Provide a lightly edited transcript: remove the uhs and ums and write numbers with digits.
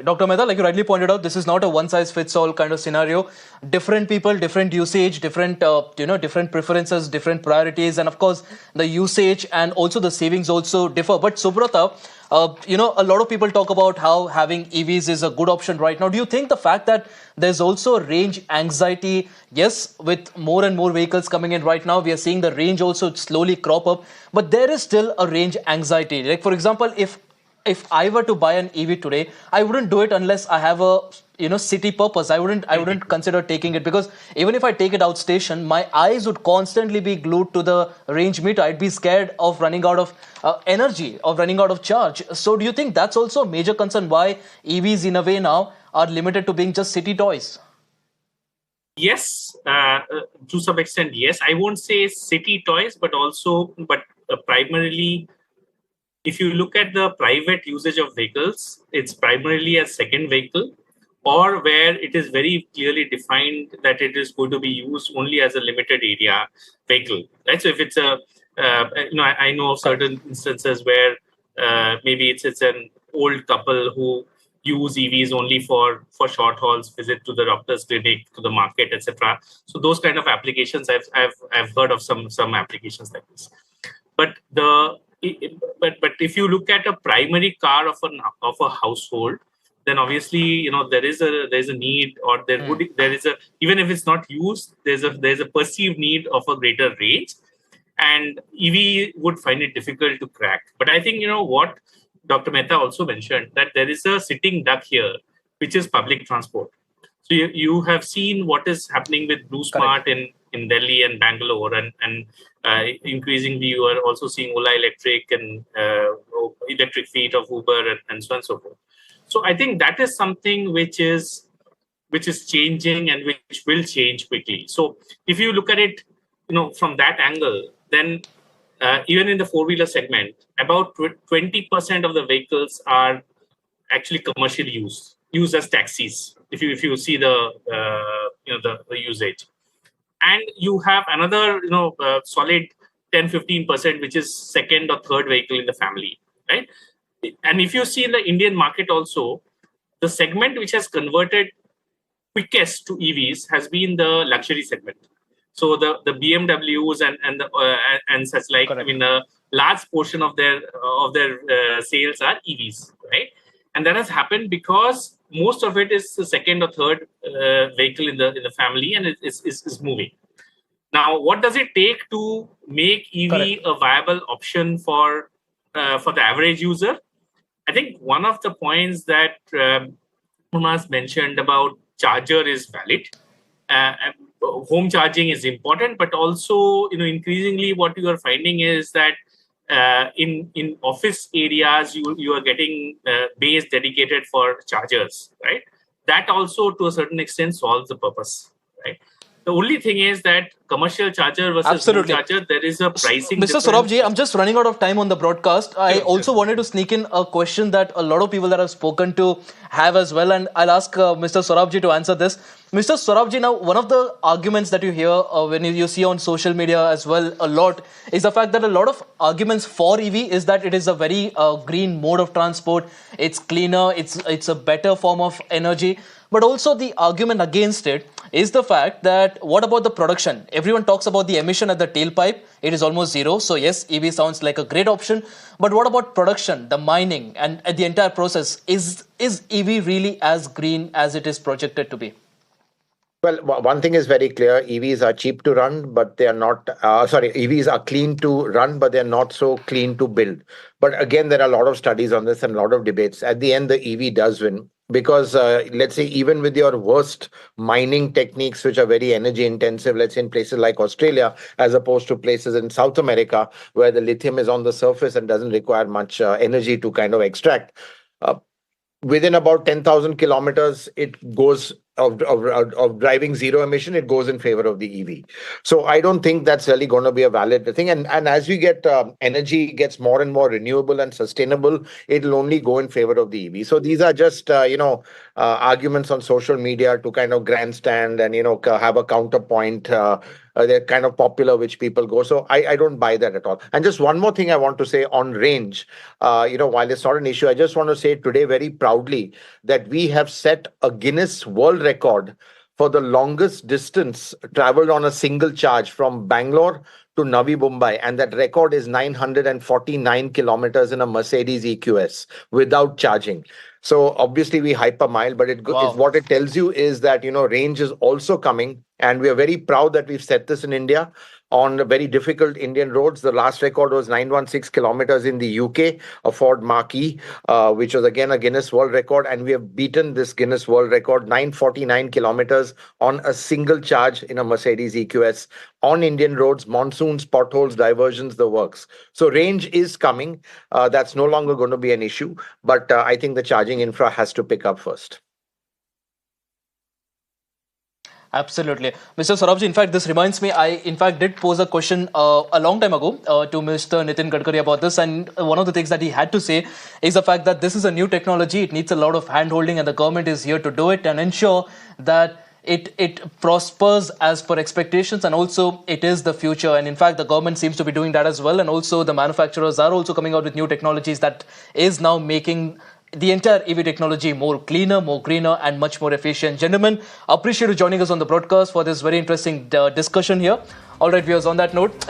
Dr. Mehta, like you rightly pointed out, this is not a one-size-fits-all kind of scenario. Different people, different usage, different different preferences, different priorities, and of course, the usage and also the savings also differ. But Subrata, a lot of people talk about how having EVs is a good option right now. Do you think the fact that there's also range anxiety? Yes, with more and more vehicles coming in right now, we are seeing the range also slowly crop up, but there is still a range anxiety. Like for example, if I were to buy an EV today, I wouldn't do it unless I have a city purpose. I wouldn't consider taking it, because even if I take it out station, my eyes would constantly be glued to the range meter. I'd be scared of running out of energy, of running out of charge. So do you think that's also a major concern why EVs in a way now are limited to being just city toys? Yes, to some extent, yes. I won't say city toys, but primarily, if you look at the private usage of vehicles, it's primarily a second vehicle, or where it is very clearly defined that it is going to be used only as a limited area vehicle. Right. So if it's I know of certain instances where maybe it's an old couple who use EVs only for short hauls, visit to the doctor's clinic, to the market, etc. So those kind of applications, I've heard of some applications like this. But if you look at a primary car of a household, then obviously there is a need, or there is a, even if it's not used, there's a perceived need of a greater range, and EV would find it difficult to crack. But I think what Dr. Mehta also mentioned, that there is a sitting duck here, which is public transport. So you have seen what is happening with Blue Smart in Delhi and Bangalore, and increasingly you are also seeing Ola Electric and electric fleet of Uber and so on and so forth. So I think that is something which is changing and which will change quickly. So if you look at it, from that angle, then even in the four-wheeler segment, about 20% of the vehicles are actually commercial used as taxis. If you see the usage, and you have another solid 10-15% which is second or third vehicle in the family, right? And if you see in the Indian market also, the segment which has converted quickest to EVs has been the luxury segment. So the BMWs and such like. Correct. I mean, a large portion of their sales are EVs, right? And that has happened because most of it is the second or third vehicle in the family, and is moving. Now, what does it take to make EV Correct. A viable option for the average user? I think one of the points that Munas mentioned about charger is valid. Home charging is important, but also increasingly what you are finding is that in office areas you are getting bays dedicated for chargers, right? That also to a certain extent solves the purpose, right? The only thing is that commercial charger versus home charger, there is a pricing Mr. Saurabh, I'm just running out of time on the broadcast. I also wanted to sneak in a question that a lot of people that I've spoken to have as well, and I'll ask Mr. Saurabh to answer this. Mr. Saurabh, now one of the arguments that you hear when you see on social media as well a lot is the fact that a lot of arguments for EV is that it is a very green mode of transport. It's cleaner. It's a better form of energy. But also the argument against it is the fact that what about the production? Everyone talks about the emission at the tailpipe. It is almost zero. So yes, EV sounds like a great option. But what about production, the mining, and the entire process? Is EV really as green as it is projected to be? Well, one thing is very clear. EVs are cheap to run, but they are not, EVs are clean to run, but they're not so clean to build. But again, there are a lot of studies on this and a lot of debates. At the end, the EV does win. Because let's say even with your worst mining techniques, which are very energy intensive, let's say in places like Australia, as opposed to places in South America, where the lithium is on the surface and doesn't require much energy to kind of extract, within about 10,000 kilometers, it goes of driving zero emission, it goes in favor of the EV. So I don't think that's really going to be a valid thing. And as we get energy gets more and more renewable and sustainable, it'll only go in favor of the EV. So these are just arguments on social media to kind of grandstand and have a counterpoint they're kind of popular, which people go. So I don't buy that at all. And just one more thing I want to say on range, while it's not an issue, I just want to say today very proudly that we have set a Guinness World Record for the longest distance traveled on a single charge from Bangalore to Navi Mumbai, and that record is 949 kilometers in a Mercedes EQS without charging. So obviously we hype a mile, but Wow. what it tells you is that range is also coming, and we are very proud that we've set this in India on very difficult Indian roads. The last record was 916 kilometers in the UK, a Ford Marquis, which was again a Guinness World Record, and we have beaten this Guinness World Record, 949 kilometers on a single charge in a Mercedes EQS on Indian roads, monsoons, potholes, diversions, the works. So range is coming. That's no longer going to be an issue, but I think the charging infra has to pick up first. Absolutely. Mr. Saurabhji, in fact, this reminds me, I in fact did pose a question a long time ago to Mr. Nitin Gadkari about this. And one of the things that he had to say is the fact that this is a new technology. It needs a lot of hand holding, and the government is here to do it and ensure that it prospers as per expectations, and also it is the future. And in fact, the government seems to be doing that as well. And also the manufacturers are also coming out with new technologies that is now making the entire EV technology more cleaner, more greener, and much more efficient. Gentlemen, appreciate you joining us on the broadcast for this very interesting discussion here. All right, viewers, on that note,